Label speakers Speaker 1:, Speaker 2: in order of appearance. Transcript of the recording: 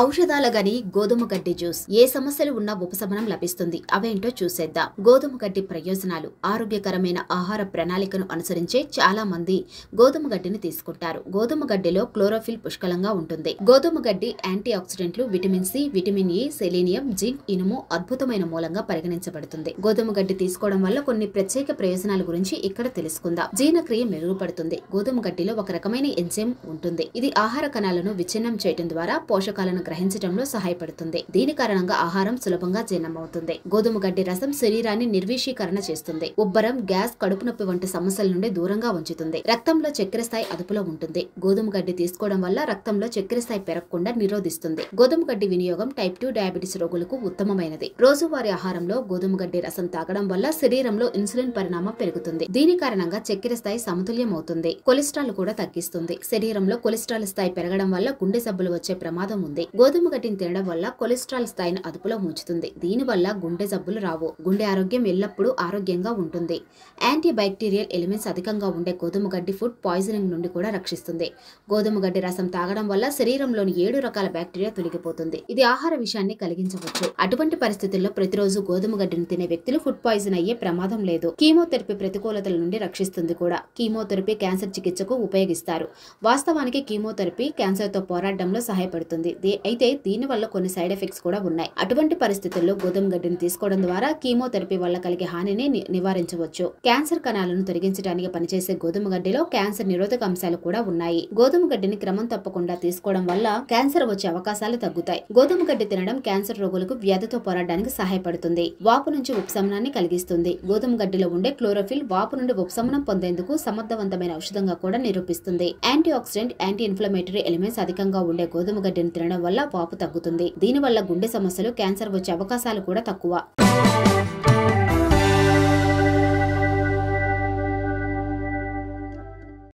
Speaker 1: ఔషధాల గని గోధుమ గడ్డి జ్యూస్ ఏ సమస్యలు ఉన్నా ఉపశమనం లభిస్తుంది. అవేంటో చూసేద్దాం. గోధుమ గడ్డి ప్రయోజనాలు. ఆరోగ్యకరమైన ఆహార ప్రణాళికను అనుసరించే చాలా మంది గోధుమ గడ్డిని తీసుకుంటారు. గోధుమ గడ్డిలో క్లోరోఫిల్ పుష్కలంగా ఉంటుంది. గోధుమ గడ్డి యాంటీ ఆక్సిడెంట్లు, vitamin C, vitamin E, selenium, zinc, ఇనుము అద్భుతమైన మూలంగా పరిగణించబడుతుంది. గోధుమ గడ్డి తీసుకోవడం వల్ల కొన్ని ప్రత్యేక ప్రయోజనాల గురించి ఇక్కడ తెలుసుకుందాం. జీర్ణక్రియ మెరుగుపడుతుంది. గోధుమ గడ్డిలో ఒక రకమైన ఎంజైమ్ ఉంటుంది. ఇది ఆహార కణాలను విచ్ఛిన్నం చేయడం ద్వారా పోషకాలను గ్రహించడంలో సహాయపడుతుంది. దీని కారణంగా ఆహారం సులభంగా జీర్ణమవుతుంది. గోధుమ గడ్డి రసం శరీరాన్ని నిర్వీషీకరణ చేస్తుంది. ఉబ్బరం, గ్యాస్, కడుపు నొప్పి వంటి సమస్యల నుండి దూరంగా ఉంచుతుంది. రక్తంలో చక్కెర స్థాయి అదుపులో ఉంటుంది. గోధుమ గడ్డి తీసుకోవడం వల్ల రక్తంలో చక్కెర స్థాయి పెరగకుండా నిరోధిస్తుంది. గోధుమ గడ్డి వినియోగం టైప్ 2 డయాబెటిస్ రోగులకు ఉత్తమమైనది. రోజువారీ ఆహారంలో గోధుమ గడ్డి రసం తాగడం వల్ల శరీరంలో ఇన్సులిన్ పరిణామం పెరుగుతుంది. దీని కారణంగా చక్కెర స్థాయి సమతుల్యం అవుతుంది. కొలెస్ట్రాల్ కూడా తగ్గిస్తుంది. శరీరంలో కొలెస్ట్రాల్ స్థాయి పెరగడం వల్ల గుండె జబ్బులు వచ్చే ప్రమాదం ఉంది. గోధుమ గడ్డిని తినడం వల్ల కొలెస్ట్రాల్ స్థాయిని అదుపులో ఉంచుతుంది. దీనివల్ల గుండె జబ్బులు రావు. గుండె ఆరోగ్యం ఎల్లప్పుడూ ఆరోగ్యంగా ఉంటుంది. యాంటీ బ్యాక్టీరియల్ ఎలిమెంట్స్ అధికంగా ఉండే గోధుమ గడ్డి ఫుడ్ పాయిజనింగ్ నుండి కూడా రక్షిస్తుంది. గోధుమ గడ్డి రసం తాగడం వల్ల శరీరంలోని 7 రకాల బ్యాక్టీరియా తొలగిపోతుంది. ఇది ఆహార విషయాన్ని కలిగించవచ్చు. అటువంటి పరిస్థితుల్లో ప్రతిరోజు గోధుమ గడ్డిని తినే వ్యక్తులు ఫుడ్ పాయిజన్ అయ్యే ప్రమాదం లేదు. కీమోథెరపీ ప్రతికూలతల నుండి రక్షిస్తుంది కూడా. కీమోథెరపీ క్యాన్సర్ చికిత్సకు ఉపయోగిస్తారు. వాస్తవానికి కీమోథెరపీ క్యాన్సర్ తో పోరాటంలో సహాయపడుతుంది. అయితే దీనివల్ల కొన్ని సైడ్ ఎఫెక్ట్స్ కూడా ఉన్నాయి. అటువంటి పరిస్థితుల్లో గోధుమ గడ్డిని తీసుకోవడం ద్వారా కీమోథెరపీ వల్ల కలిగే హానిని నివారించవచ్చు. క్యాన్సర్ కణాలను తొలగించడానికి పనిచేసే గోధుమ గడ్డిలో క్యాన్సర్ నిరోధక అంశాలు కూడా ఉన్నాయి. గోధుమ గడ్డిని క్రమం తప్పకుండా తీసుకోవడం వల్ల క్యాన్సర్ వచ్చే అవకాశాలు తగ్గుతాయి. గోధుమ గడ్డి తినడం క్యాన్సర్ రోగులకు వ్యాధితో పోరాడడానికి సహాయపడుతుంది. వాపు నుంచి ఉపశమనాన్ని కలిగిస్తుంది. గోధుమ గడ్డిలో ఉండే క్లోరోఫిల్ వాపు నుండి ఉపశమనం పొందేందుకు సమర్థవంతమైన ఔషధంగా కూడా నిరూపిస్తుంది. Anti oxidant, anti inflammatory elements అధికంగా ఉండే గోధుమ గడ్డిని తినడం వల్ల వాపు తగ్గుతుంది. దీనివల్ల గుండె సమస్యలు, క్యాన్సర్ వచ్చే అవకాశాలు కూడా తక్కువ.